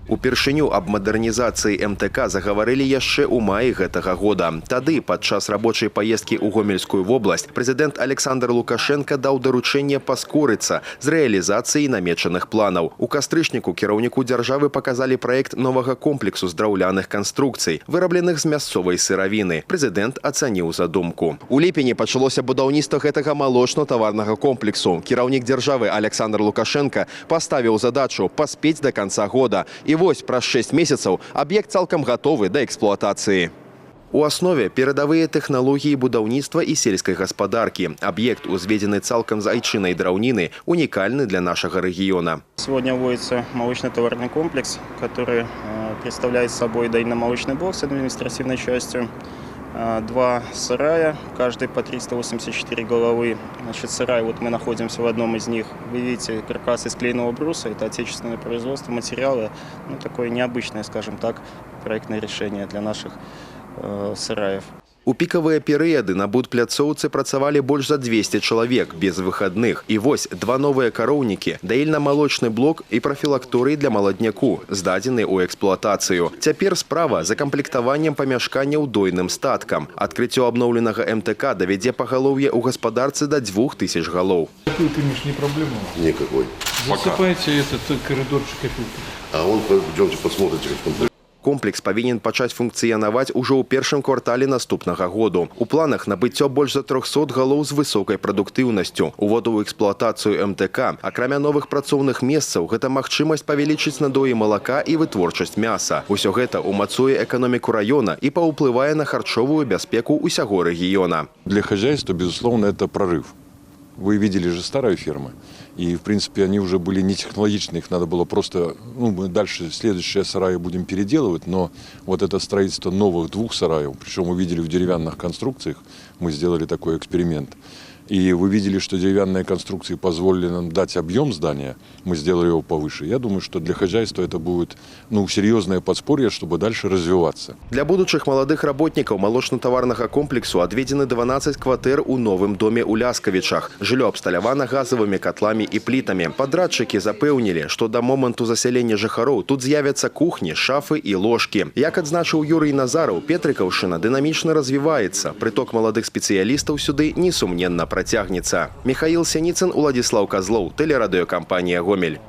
Упершыню аб мадэрнізацыі МТК загаварылі яшчэ ў маі гэтага года. Тады, падчас рабочай паездкі ў Гомельскую вобласць, прэзідэнт Александр Лукашенко даў даручэнне паскорыцца з рэалізацыяй намечаных планаў. У кастрычніку кіраўніку дзяржавы паказалі праект новага комплексу з драўляных канструкцый, вырабленых з мясцовай сыравіны. Прэзідэнт ацаніў задумку. У ліпені пачалося будаўніцтва гэтага малочна-таварнага комплексу. Кіраўнік дзяржавы Александр Лукашенко паставіў задачу паспець да канца года. І вось праз 6 месяцаў аб'ект цалкам гатовы да эксплуатацыі. У аснове перадавыя тэхналогіі будаўніцтва і сельскай гаспадаркі. Аб'ект, узведзены цалкам з айчыннай драўніны, унікальны для нашага рэгіёна. Сегодня вводится молочно-товарный комплекс, который представляет собой доильно-молочный блок с административной частью. 2 сарая, каждый по 384 головы. Значит, сарай, вот мы находимся в одном из них. Вы видите каркас из клееного бруса, это отечественное производство материала. Ну, такое необычное, скажем так, проектное решение для наших сараев. У пікавыя перыяды на будпляцоўцы працавалі больш за 200 чалавек без выхадных. І вось 2 новыя кароўнікі, даільна-малочны блок і прафілакторый для маладняку, здадзены ў эксплуатацыю. Цяпер справа за камплектаваннем памяшканняў дойным статкам. Адкрыццё абноўленага МТК давядзе пагалоўе ў гаспадарцы до 2000 галоў. Такой, конечно, не проблема. Никакой. Засыпайте этот коридорчик и фильтр. А он, пойдемте посмотрите, как он. Комплекс павінен пачаць функцыянаваць ужо ў першым квартале наступнага году. У планах набыццё больш за 300 галоў з высокай прадуктыўнасцю. Увод у эксплуатацыю МТК, акрамя новых працоўных месцаў, гэта магчымасць павялічыць надоі малака і вытворчасць мяса. Усё гэта умацуе эканоміку раёна і паўплывае на харчовую бяспеку ўсяго рэгіёна. Для хозяйства, безусловно, это прорыв. Вы видели же старые фермы, и, в принципе, они уже были не технологичны, их надо было просто, мы дальше следующие сараи будем переделывать, но вот это строительство новых 2 сараев, причем вы видели в деревянных конструкциях, мы сделали такой эксперимент, и вы видели, что деревянные конструкции позволили нам дать объем здания, мы сделали его повыше. Я думаю, что для хозяйства это будет серьезное подспорье, чтобы дальше развиваться. Для будучых маладых работнікаў малочна-таварнага комплексу адведзены 12 кватэр у новым доме ў Ляскавічах. Жыллё абсталявана газавымі катламі і плітамі. Падрадчыкі запэўнілі, што да моманту засялення жыхароў тут з'явяцца кухні, шафы і ложкі. Як адзначыў Юрый Назараў, Петрыкаўшчына дынамічна развіваецца. Прыток маладых спецыялістаў сюды несумненна працягнецца. Михаил Синицын, Владислав Козлов, телерадиокомпания «Гомель».